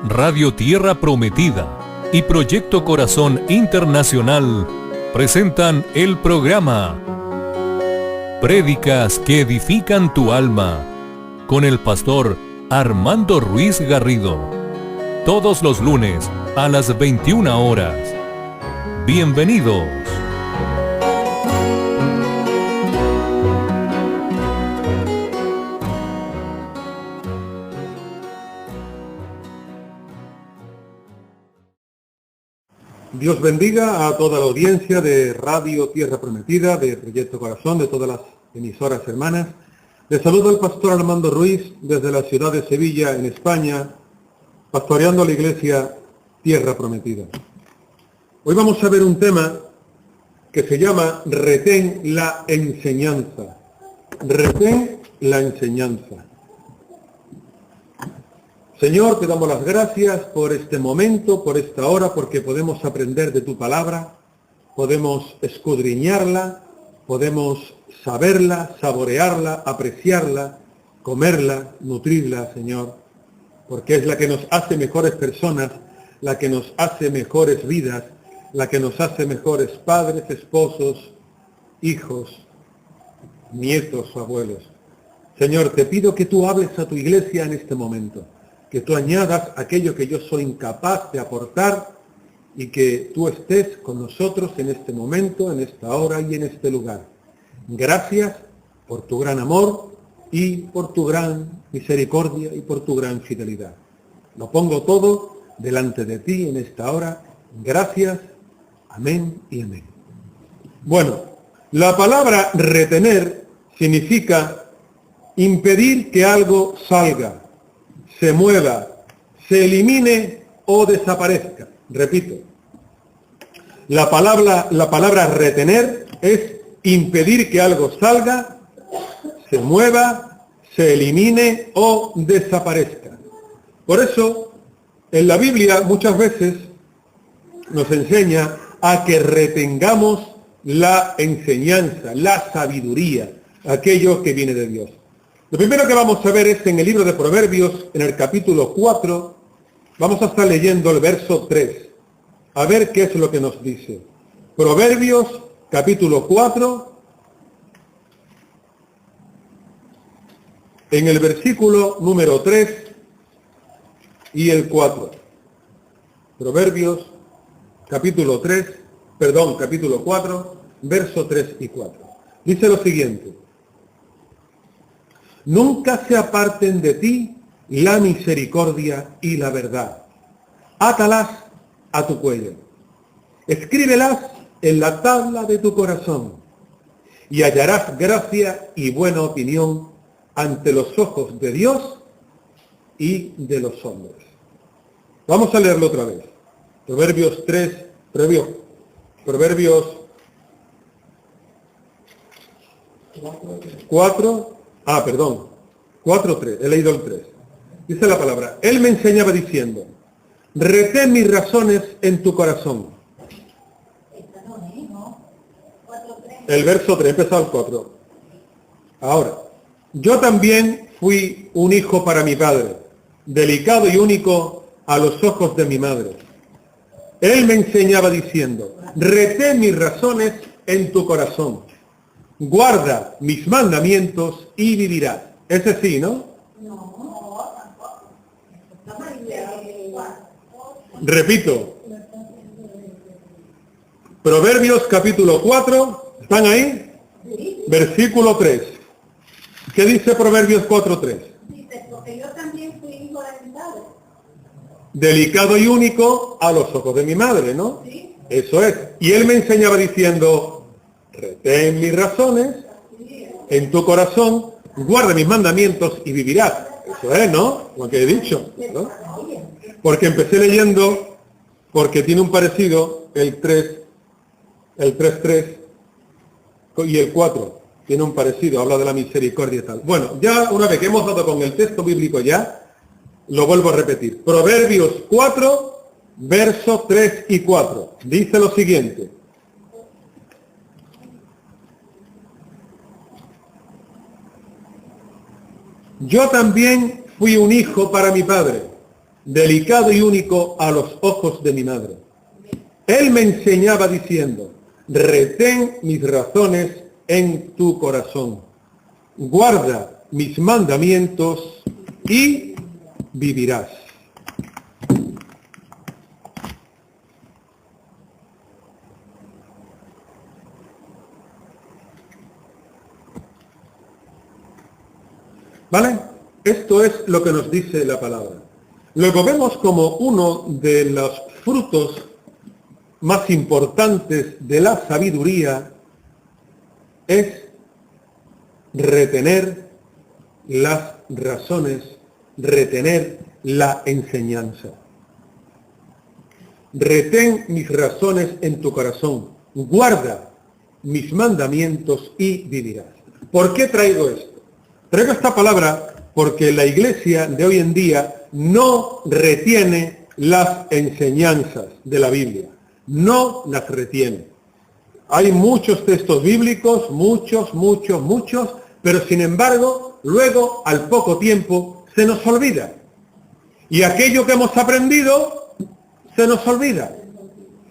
Radio Tierra Prometida y Proyecto Corazón Internacional presentan el programa Prédicas que edifican tu alma con el pastor Armando Ruiz Garrido, todos los lunes a las 21 horas. Bienvenidos. Dios bendiga a toda la audiencia de Radio Tierra Prometida, de Proyecto Corazón, de todas las emisoras hermanas. Les saluda el pastor Armando Ruiz desde la ciudad de Sevilla, en España, pastoreando la iglesia Tierra Prometida. Hoy vamos a ver un tema que se llama Retén la enseñanza. Retén la enseñanza. Señor, te damos las gracias por este momento, por esta hora, porque podemos aprender de tu palabra, podemos escudriñarla, podemos saberla, saborearla, apreciarla, comerla, nutrirla, Señor, porque es la que nos hace mejores personas, la que nos hace mejores vidas, la que nos hace mejores padres, esposos, hijos, nietos o abuelos. Señor, te pido que tú hables a tu iglesia en este momento, que tú añadas aquello que yo soy incapaz de aportar y que tú estés con nosotros en este momento, en esta hora y en este lugar. Gracias por tu gran amor y por tu gran misericordia y por tu gran fidelidad. Lo pongo todo delante de ti en esta hora. Gracias. Amén y amén. Bueno, la palabra retener significa impedir que algo salga, se mueva, se elimine o desaparezca. Repito, la palabra retener es impedir que algo salga, se mueva, se elimine o desaparezca. Por eso, en la Biblia muchas veces nos enseña a que retengamos la enseñanza, la sabiduría, aquello que viene de Dios. Lo primero que vamos a ver es en el libro de Proverbios, en el capítulo 4, vamos a estar leyendo el verso 3, a ver qué es lo que nos dice. Proverbios, capítulo 4, en el versículo número 3 y el 4. Proverbios, capítulo 4, verso 3 y 4. Dice lo siguiente: nunca se aparten de ti la misericordia y la verdad. Átalas a tu cuello. Escríbelas en la tabla de tu corazón, y hallarás gracia y buena opinión ante los ojos de Dios y de los hombres. Vamos a leerlo otra vez. Proverbios 4:3, he leído el 3. Dice la palabra: Él me enseñaba diciendo, retén mis razones en tu corazón. El verso 3, empezado el 4. Ahora, yo también fui un hijo para mi padre, delicado y único a los ojos de mi madre. Él me enseñaba diciendo, retén mis razones en tu corazón. Guarda mis mandamientos y vivirás. Ese sí, ¿no? Repito. Proverbios capítulo 4, ¿están ahí? Versículo 3. ¿Qué dice Proverbios 4:3? Dice, porque yo también fui hijo de mi padre. Delicado y único a los ojos de mi madre, ¿no? Sí. Eso es. Y él me enseñaba diciendo, retén mis razones en tu corazón, guarda mis mandamientos y vivirás. Eso es, ¿no? Lo que he dicho, ¿no? Porque empecé leyendo, porque tiene un parecido, el 3:3 y el 4. Tiene un parecido, habla de la misericordia y tal. Bueno, ya una vez que hemos dado con el texto bíblico ya, lo vuelvo a repetir. Proverbios 4, versos 3 y 4. Dice lo siguiente: yo también fui un hijo para mi padre, delicado y único a los ojos de mi madre. Él me enseñaba diciendo, retén mis razones en tu corazón, guarda mis mandamientos y vivirás. ¿Vale? Esto es lo que nos dice la palabra. Luego vemos como uno de los frutos más importantes de la sabiduría es retener las razones, retener la enseñanza. Retén mis razones en tu corazón, guarda mis mandamientos y vivirás. ¿Por qué traigo esto? Traigo esta palabra porque la iglesia de hoy en día no retiene las enseñanzas de la Biblia. No las retiene. Hay muchos textos bíblicos, muchos, pero sin embargo, luego, al poco tiempo, se nos olvida. Y aquello que hemos aprendido, se nos olvida.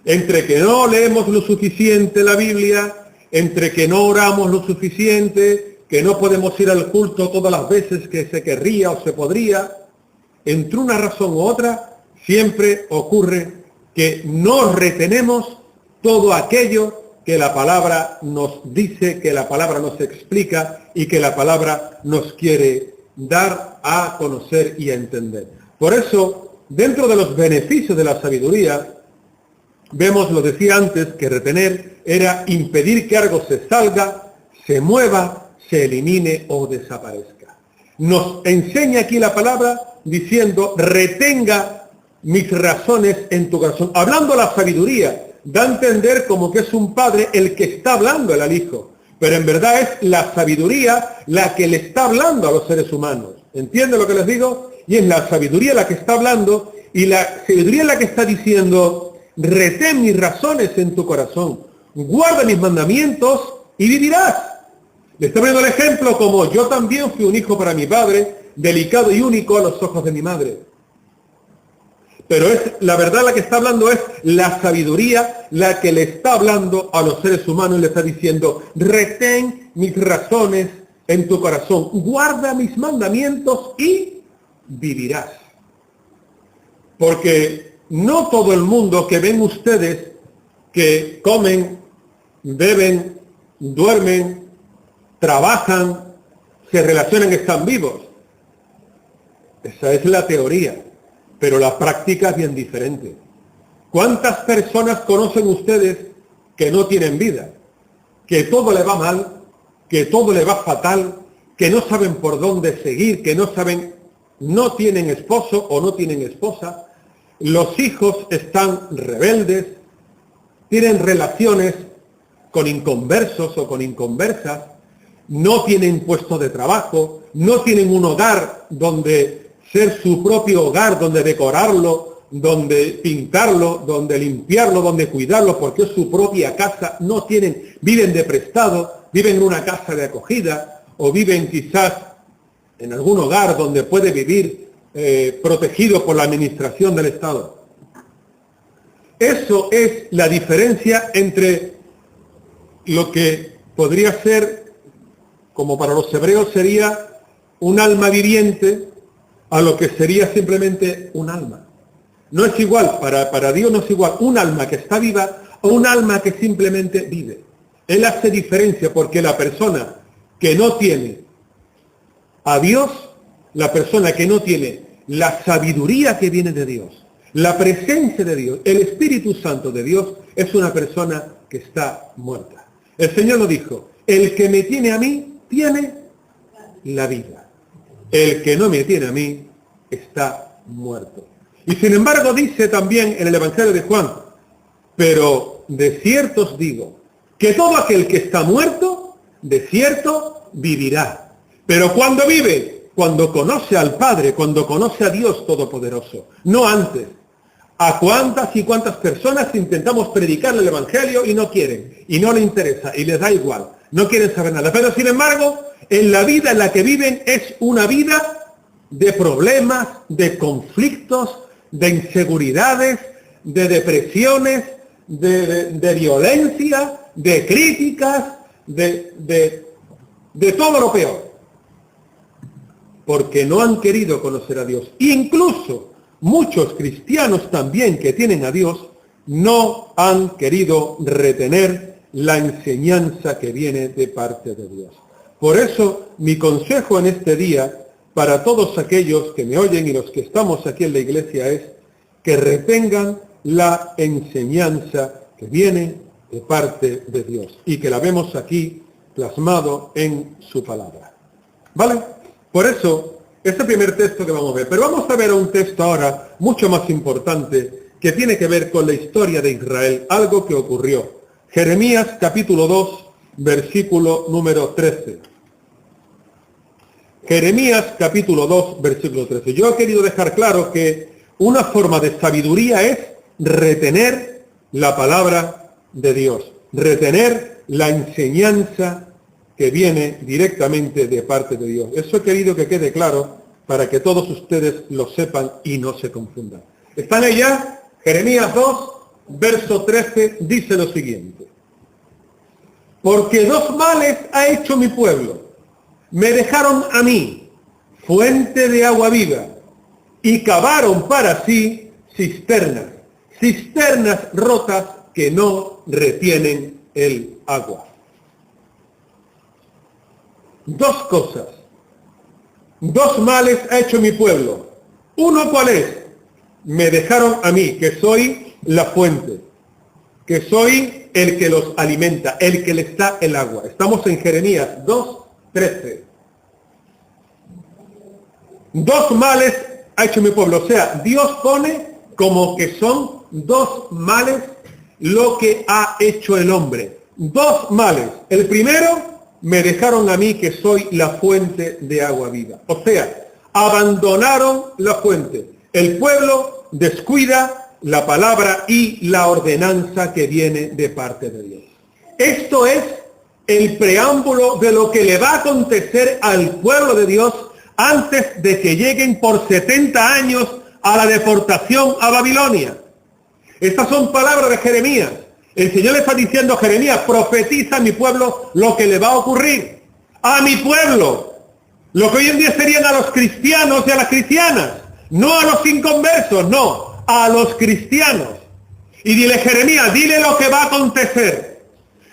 Entre que no leemos lo suficiente la Biblia, entre que no oramos lo suficiente, que no podemos ir al culto todas las veces que se querría o se podría, entre una razón u otra, siempre ocurre que no retenemos todo aquello que la palabra nos dice, que la palabra nos explica y que la palabra nos quiere dar a conocer y a entender. Por eso, dentro de los beneficios de la sabiduría, vemos, lo decía antes, que retener era impedir que algo se salga, se mueva, se elimine o desaparezca. Nos enseña aquí la palabra diciendo, retenga mis razones en tu corazón. Hablando la sabiduría, da a entender como que es un padre el que está hablando al hijo, pero en verdad es la sabiduría la que le está hablando a los seres humanos. ¿Entienden lo que les digo? Y es la sabiduría la que está hablando, y la sabiduría es la que está diciendo, retén mis razones en tu corazón, guarda mis mandamientos y vivirás. Le está poniendo el ejemplo como yo también fui un hijo para mi padre, delicado y único a los ojos de mi madre. Pero es la verdad la que está hablando, es la sabiduría la que le está hablando a los seres humanos y le está diciendo, retén mis razones en tu corazón, guarda mis mandamientos y vivirás. Porque no todo el mundo que ven ustedes que comen, beben, duermen, trabajan, se relacionan, están vivos. Esa es la teoría, pero la práctica es bien diferente. ¿Cuántas personas conocen ustedes que no tienen vida? Que todo le va mal, que todo le va fatal, que no saben por dónde seguir, que no saben, no tienen esposo o no tienen esposa, los hijos están rebeldes, tienen relaciones con inconversos o con inconversas, no tienen puesto de trabajo, no tienen un hogar donde ser su propio hogar, donde decorarlo, donde pintarlo, donde limpiarlo, donde cuidarlo, porque es su propia casa, no tienen, viven de prestado, viven en una casa de acogida, o viven quizás en algún hogar donde puede vivir protegido por la administración del Estado. Eso es la diferencia entre lo que podría ser, como para los hebreos sería un alma viviente, a lo que sería simplemente un alma. No es igual, para Dios no es igual un alma que está viva o un alma que simplemente vive. Él hace diferencia porque la persona que no tiene a Dios, la persona que no tiene la sabiduría que viene de Dios, la presencia de Dios, el Espíritu Santo de Dios, es una persona que está muerta. El Señor lo dijo, el que me tiene a mí, tiene la vida. El que no me tiene a mí, está muerto. Y sin embargo dice también en el Evangelio de Juan, pero de cierto os digo, que todo aquel que está muerto, de cierto vivirá. Pero ¿cuándo vive? Cuando conoce al Padre, cuando conoce a Dios Todopoderoso, no antes. ¿A cuántas y cuántas personas intentamos predicarle el Evangelio y no quieren? Y no les interesa, y les da igual, no quieren saber nada. Pero sin embargo, en la vida en la que viven es una vida de problemas, de conflictos, de inseguridades, de depresiones, de violencia, de críticas, de todo lo peor. Porque no han querido conocer a Dios. Incluso muchos cristianos también que tienen a Dios no han querido retener la enseñanza que viene de parte de Dios. Por eso mi consejo en este día para todos aquellos que me oyen y los que estamos aquí en la iglesia es que retengan la enseñanza que viene de parte de Dios y que la vemos aquí plasmado en su palabra. ¿Vale? Por eso, este primer texto que vamos a ver, pero vamos a ver un texto ahora mucho más importante que tiene que ver con la historia de Israel, algo que ocurrió. Jeremías capítulo 2, versículo número 13. Jeremías capítulo 2, versículo 13. Yo he querido dejar claro que una forma de sabiduría es retener la palabra de Dios, retener la enseñanza que viene directamente de parte de Dios. Eso he querido que quede claro para que todos ustedes lo sepan y no se confundan. ¿Están ahí ya? Jeremías 2, verso 13, dice lo siguiente. Porque dos males ha hecho mi pueblo. Me dejaron a mí, fuente de agua viva, y cavaron para sí cisternas, cisternas rotas que no retienen el agua. Dos cosas. Dos males ha hecho mi pueblo. Uno, ¿cuál es? Me dejaron a mí, que soy la fuente, que soy el que los alimenta, el que les da el agua. Estamos en Jeremías 2, 13. Dos males ha hecho mi pueblo. O sea, Dios pone como que son dos males lo que ha hecho el hombre. Dos males. El primero, me dejaron a mí que soy la fuente de agua viva. O sea, abandonaron la fuente. El pueblo descuida la palabra y la ordenanza que viene de parte de Dios. Esto es el preámbulo de lo que le va a acontecer al pueblo de Dios antes de que lleguen por 70 años a la deportación a Babilonia. Estas son palabras de Jeremías. El Señor le está diciendo a Jeremías, profetiza a mi pueblo lo que le va a ocurrir. A mi pueblo. Lo que hoy en día serían a los cristianos y a las cristianas. No a los inconversos, no. A los cristianos. Y dile, Jeremías, dile lo que va a acontecer.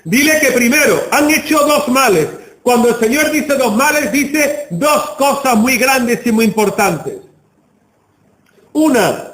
Dile que primero han hecho dos males. Cuando el Señor dice dos males, dice dos cosas muy grandes y muy importantes. Una,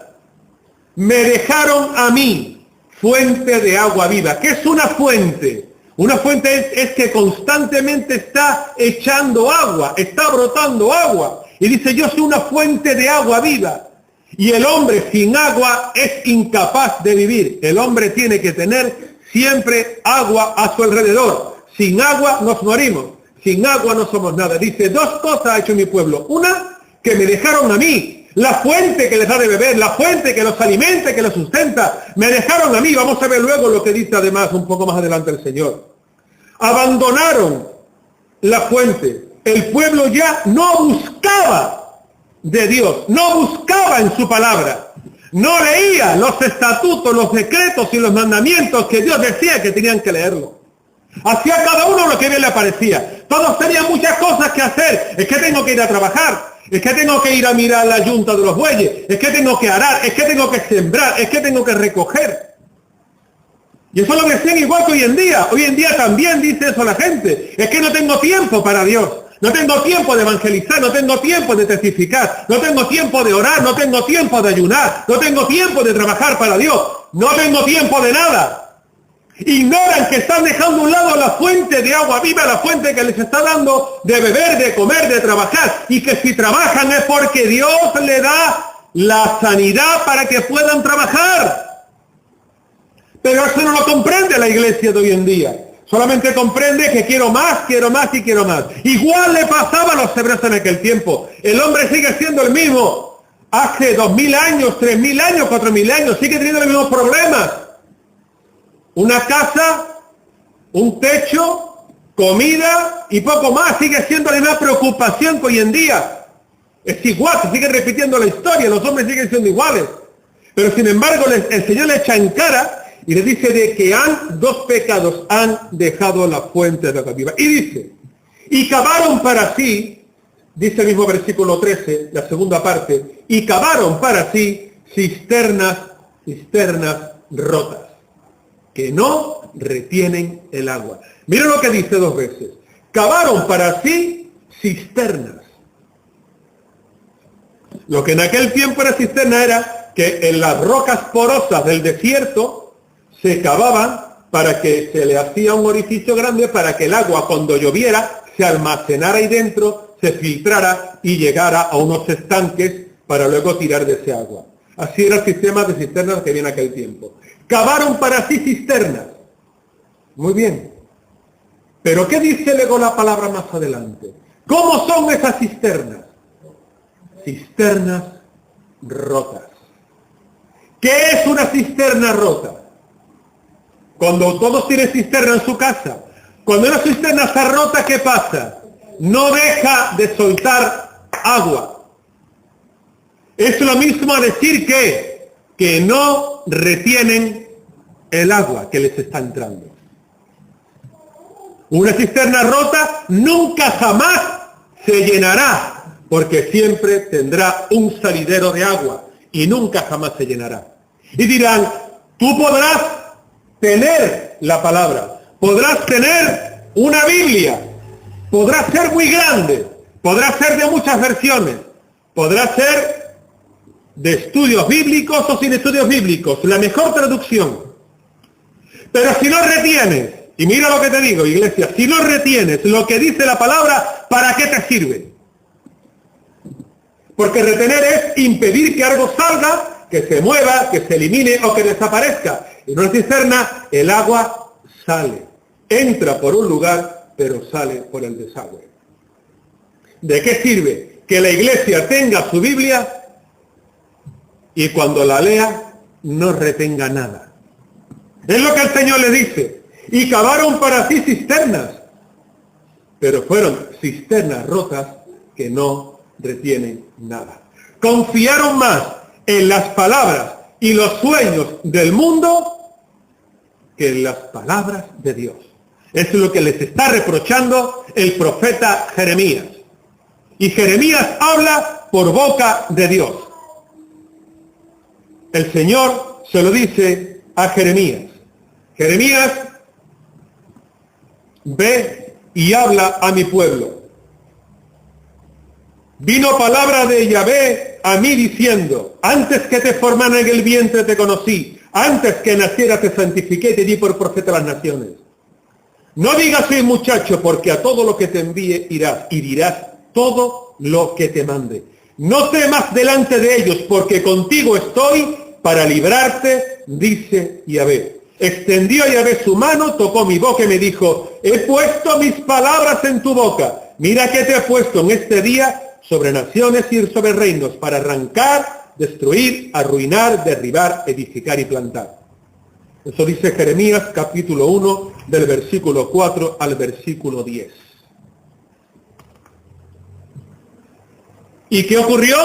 me dejaron a mí, fuente de agua viva. ¿Qué es una fuente? Una fuente es que constantemente está echando agua, está brotando agua. Y dice, yo soy una fuente de agua viva. Y el hombre sin agua es incapaz de vivir. El hombre tiene que tener siempre agua a su alrededor. Sin agua nos morimos. Sin agua no somos nada. Dice, dos cosas ha hecho mi pueblo. Una, que me dejaron a mí, la fuente que les da de beber, la fuente que los alimenta, que los sustenta. Me dejaron a mí. Vamos a ver luego lo que dice además un poco más adelante el Señor. Abandonaron la fuente. El pueblo ya no buscaba de Dios, no buscaba en su palabra. No leía los estatutos, los decretos y los mandamientos que Dios decía que tenían que leerlo. Hacía cada uno lo que bien le parecía. Todos tenían muchas cosas que hacer. Es que tengo que ir a trabajar. Es que tengo que ir a mirar la yunta de los bueyes. Es que tengo que arar. Es que tengo que sembrar. Es que tengo que recoger. Y eso lo decían igual que hoy en día. Hoy en día también dice eso la gente. Es que no tengo tiempo para Dios. No tengo tiempo de evangelizar. No tengo tiempo de testificar. No tengo tiempo de orar. No tengo tiempo de ayunar. No tengo tiempo de trabajar para Dios. No tengo tiempo de nada. Ignoran que están dejando a un lado la fuente de agua viva, la fuente que les está dando de beber, de comer, de trabajar, y que si trabajan es porque Dios le da la sanidad para que puedan trabajar. Pero eso no lo comprende la iglesia de hoy en día. Solamente comprende que quiero más y quiero más. Igual le pasaba a los hebreos en aquel tiempo. El hombre sigue siendo el mismo. Hace 2000 años, 3000 años, 4000 años, sigue teniendo los mismos problemas. Una casa, un techo, comida y poco más. Sigue siendo la misma preocupación que hoy en día. Es igual, se sigue repitiendo la historia, los hombres siguen siendo iguales. Pero sin embargo el Señor le echa en cara y le dice de que dos pecados han dejado la fuente de agua viva. Y dice, y cavaron para sí, dice el mismo versículo 13, la segunda parte, y cavaron para sí cisternas rotas, que no retienen el agua. Mira lo que dice dos veces. Cavaron para sí cisternas. Lo que en aquel tiempo era cisterna era que en las rocas porosas del desierto se cavaban para que se le hacía un orificio grande para que el agua cuando lloviera se almacenara ahí dentro, se filtrara y llegara a unos estanques para luego tirar de ese agua. Así era el sistema de cisternas que había en aquel tiempo. Cavaron para sí cisternas. Muy bien. Pero ¿qué dice luego la palabra más adelante? ¿Cómo son esas cisternas? Cisternas rotas. ¿Qué es una cisterna rota? Cuando todos tienen cisterna en su casa, cuando una cisterna está rota, ¿qué pasa? No deja de soltar agua. Es lo mismo a decir que no retienen el agua que les está entrando. Una cisterna rota nunca jamás se llenará, porque siempre tendrá un salidero de agua y nunca jamás se llenará. Y dirán, tú podrás tener la palabra, podrás tener una Biblia, podrás ser muy grande, podrás ser de muchas versiones, podrás ser de estudios bíblicos o sin estudios bíblicos, la mejor traducción. Pero si no retienes, y mira lo que te digo, iglesia, si no retienes lo que dice la palabra, ¿para qué te sirve? Porque retener es impedir que algo salga, que se mueva, que se elimine o que desaparezca. En una cisterna el agua sale, entra por un lugar, pero sale por el desagüe. ¿De qué sirve que la iglesia tenga su Biblia y cuando la lea no retenga nada? Es lo que el Señor le dice. Y cavaron para sí cisternas, pero fueron cisternas rotas que no retienen nada. Confiaron más en las palabras y los sueños del mundo que en las palabras de Dios. Eso es lo que les está reprochando el profeta Jeremías. Y Jeremías habla por boca de Dios. El Señor se lo dice a Jeremías. Jeremías, ve y habla a mi pueblo. Vino palabra de Yahvé a mí diciendo, antes que te formara en el vientre te conocí, antes que naciera te santifiqué y te di por profeta a las naciones. No digas soy muchacho, porque a todo lo que te envíe irás, y dirás todo lo que te mande. No temas delante de ellos, porque contigo estoy para librarte, dice Yahvé. Extendió Yahvé su mano, tocó mi boca y me dijo, he puesto mis palabras en tu boca. Mira que te he puesto en este día sobre naciones y sobre reinos, para arrancar, destruir, arruinar, derribar, edificar y plantar. Eso dice Jeremías capítulo 1, del versículo 4 al versículo 10. ¿Y qué ocurrió?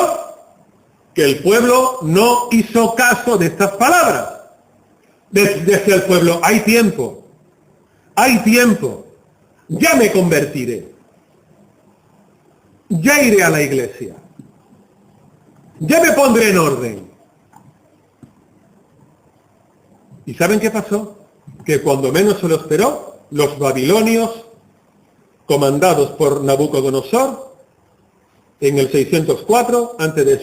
Que el pueblo no hizo caso de estas palabras. Desde el pueblo, hay tiempo, ya me convertiré, ya iré a la iglesia, ya me pondré en orden. ¿Y saben qué pasó? Que cuando menos se lo esperó, los babilonios, comandados por Nabucodonosor, en el 604 a.C.,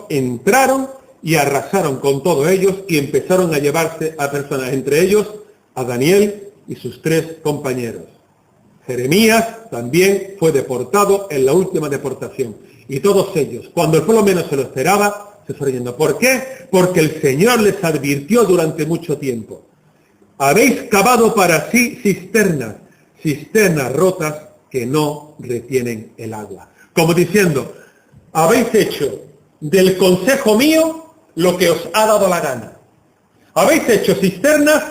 entraron y arrasaron con todos ellos y empezaron a llevarse a personas, entre ellos a Daniel y sus 3 compañeros. Jeremías también fue deportado en la última deportación. Y todos ellos, cuando el pueblo menos se lo esperaba, se fueron yendo. ¿Por qué? Porque el Señor les advirtió durante mucho tiempo. Habéis cavado para sí cisternas rotas que no retienen el agua. Como diciendo, habéis hecho del consejo mío lo que os ha dado la gana. Habéis hecho cisternas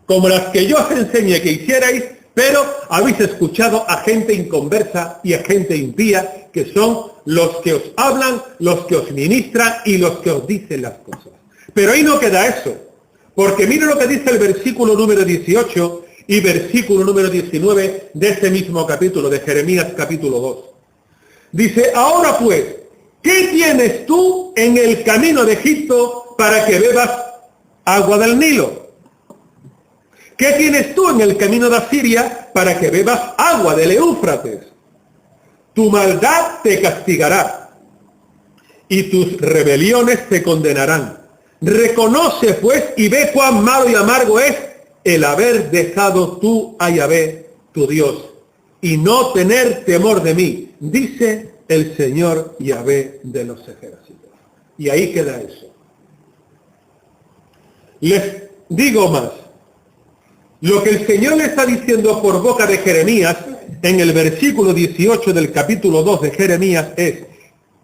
como las que yo os enseñé que hicierais, Pero habéis escuchado a gente inconversa y a gente impía, que son los que os hablan, los que os ministran y los que os dicen las cosas. Pero ahí no queda eso, porque mire lo que dice el versículo número 18 y versículo número 19 de ese mismo capítulo, de Jeremías capítulo 2. Dice, ahora pues, ¿qué tienes tú en el camino de Egipto para que bebas agua del Nilo? ¿Qué tienes tú en el camino de Asiria para que bebas agua del Éufrates? Tu maldad te castigará y tus rebeliones te condenarán. Reconoce pues y ve cuán malo y amargo es el haber dejado tú a Yahvé, tu Dios, y no tener temor de mí, dice el Señor Yahvé de los ejércitos. Y ahí queda eso. Les digo más. Lo que el Señor le está diciendo por boca de Jeremías, en el versículo 18 del capítulo 2 de Jeremías, es,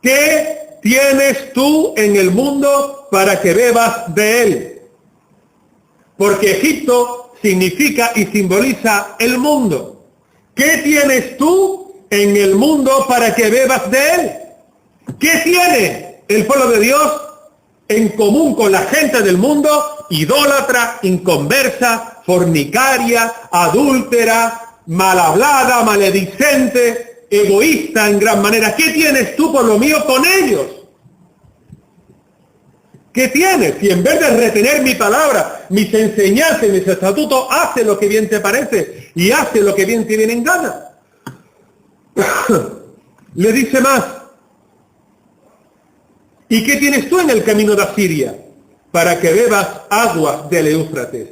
¿qué tienes tú en el mundo para que bebas de él? Porque Egipto significa y simboliza el mundo. ¿Qué tienes tú en el mundo para que bebas de él? ¿Qué tiene el pueblo de Dios en común con la gente del mundo? Idólatra, inconversa, fornicaria, adúltera, mal hablada, maledicente, egoísta en gran manera. ¿Qué tienes tú por lo mío con ellos? ¿Qué tienes? Si en vez de retener mi palabra, mis enseñanzas, mis estatutos, hace lo que bien te parece y hace lo que bien te viene en gana. Le dice más. ¿Y qué tienes tú en el camino de Asiria para que bebas agua del Éufrates?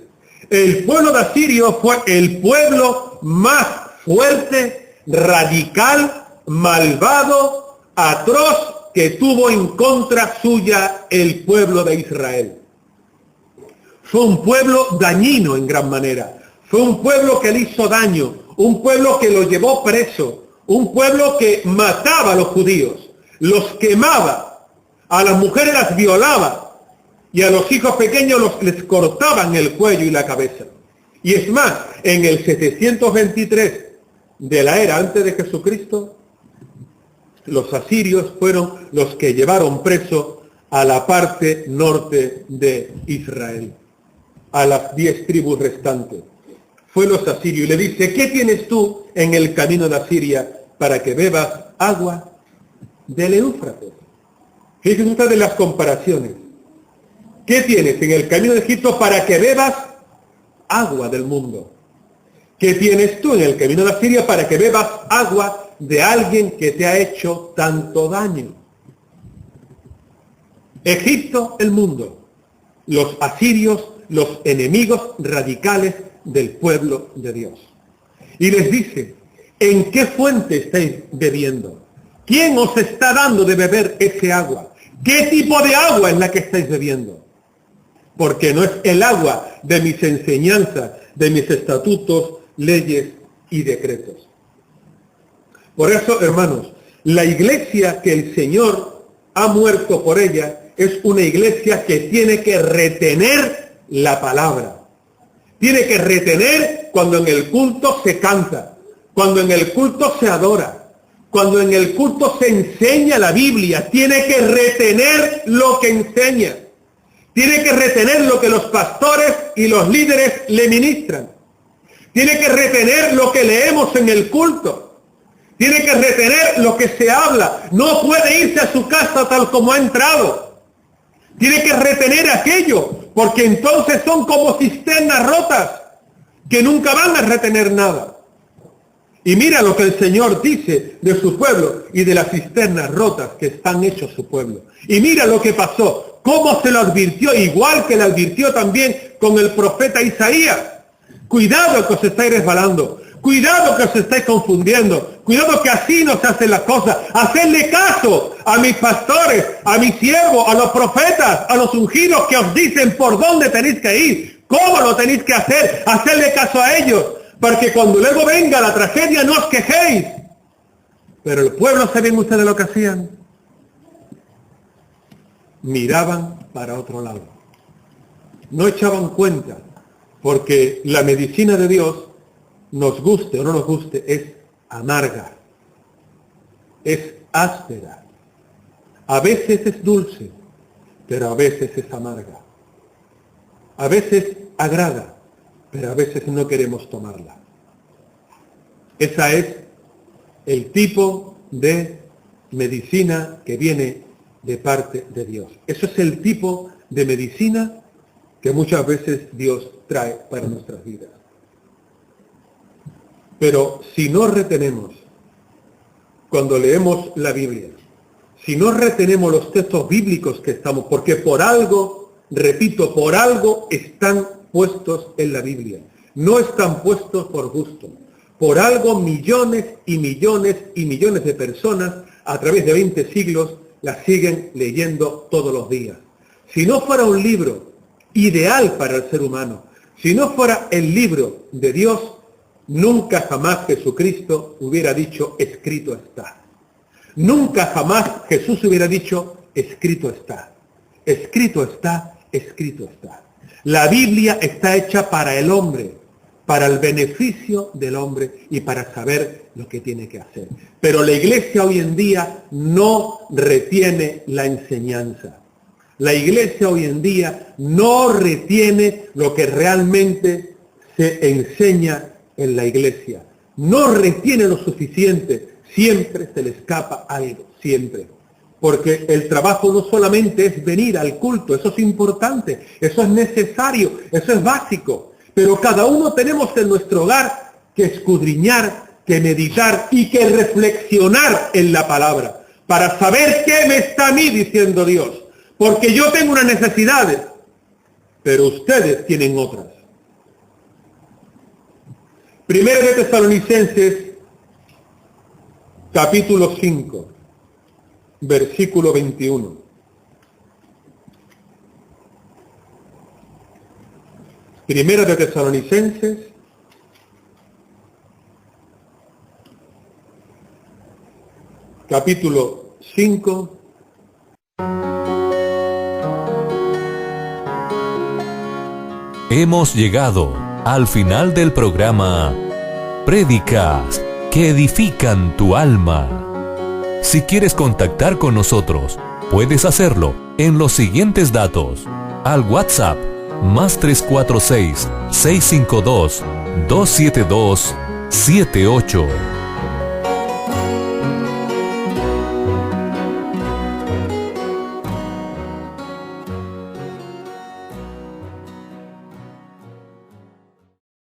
El pueblo de Asirio fue el pueblo más fuerte, radical, malvado, atroz que tuvo en contra suya el pueblo de Israel. Fue un pueblo dañino en gran manera. Fue un pueblo que le hizo daño, un pueblo que lo llevó preso, un pueblo que mataba a los judíos, los quemaba, a las mujeres las violaba, y a los hijos pequeños les cortaban el cuello y la cabeza. Y es más, en el 723 de la era antes de Jesucristo, los asirios fueron los que llevaron preso a la parte norte de Israel, a las 10 tribus restantes. Fue los asirios. Y le dice, ¿qué tienes tú en el camino de Asiria para que bebas agua del Éufrates? Fíjense ustedes las comparaciones. ¿Qué tienes en el camino de Egipto para que bebas agua del mundo? ¿Qué tienes tú en el camino de Asiria para que bebas agua de alguien que te ha hecho tanto daño? Egipto, el mundo. Los asirios, los enemigos radicales del pueblo de Dios. Y les dice, ¿en qué fuente estáis bebiendo? ¿Quién os está dando de beber ese agua? ¿Qué tipo de agua es la que estáis bebiendo? Porque no es el agua de mis enseñanzas, de mis estatutos, leyes y decretos. Por eso, hermanos, la iglesia que el Señor ha muerto por ella es una iglesia que tiene que retener la palabra. Tiene que retener cuando en el culto se canta, cuando en el culto se adora, cuando en el culto se enseña la Biblia. Tiene que retener lo que enseña. Tiene que retener lo que los pastores y los líderes le ministran. Tiene que retener lo que leemos en el culto. Tiene que retener lo que se habla. No puede irse a su casa tal como ha entrado. Tiene que retener aquello, porque entonces son como cisternas rotas que nunca van a retener nada. Y mira lo que el Señor dice de su pueblo y de las cisternas rotas que están hechos su pueblo. Y mira lo que pasó, cómo se lo advirtió, igual que le advirtió también con el profeta Isaías. Cuidado que os estáis resbalando, cuidado que os estáis confundiendo, cuidado que así no se hacen las cosas. Hacedle caso a mis pastores, a mis siervos, a los profetas, a los ungidos que os dicen por dónde tenéis que ir, cómo lo tenéis que hacer. Hacedle caso a ellos, porque cuando luego venga la tragedia no os quejéis. Pero el pueblo, ¿saben ustedes lo que hacían? Miraban para otro lado. No echaban cuenta, porque la medicina de Dios nos guste o no nos guste, es amarga, es áspera. A veces es dulce, pero a veces es amarga. A veces agrada, pero a veces no queremos tomarla. Ese es el tipo de medicina que viene de parte de Dios. Eso es el tipo de medicina que muchas veces Dios trae para nuestras vidas. Pero si no retenemos, cuando leemos la Biblia, si no retenemos los textos bíblicos que estamos, porque por algo, repito, por algo están puestos en la Biblia, no están puestos por gusto. Por algo millones y millones y millones de personas a través de 20 siglos la siguen leyendo todos los días. Si no fuera un libro ideal para el ser humano, si no fuera el libro de Dios, nunca jamás Jesucristo hubiera dicho escrito está. Nunca jamás Jesús hubiera dicho escrito está. Escrito está, escrito está. La Biblia está hecha para el hombre, para el beneficio del hombre y para saber lo que tiene que hacer. Pero la iglesia hoy en día no retiene la enseñanza. La iglesia hoy en día no retiene lo que realmente se enseña en la iglesia. No retiene lo suficiente. Siempre se le escapa algo, siempre. Porque el trabajo no solamente es venir al culto, eso es importante, eso es necesario, eso es básico. Pero cada uno tenemos en nuestro hogar que escudriñar, que meditar y que reflexionar en la palabra para saber qué me está a mí diciendo Dios. Porque yo tengo unas necesidades, pero ustedes tienen otras. Primero de Tesalonicenses, capítulo 5, versículo 21. Primera de Tesalonicenses, capítulo 5. Hemos llegado al final del programa Prédicas que edifican tu alma. Si quieres contactar con nosotros, puedes hacerlo en los siguientes datos. Al WhatsApp +346 652 272 78.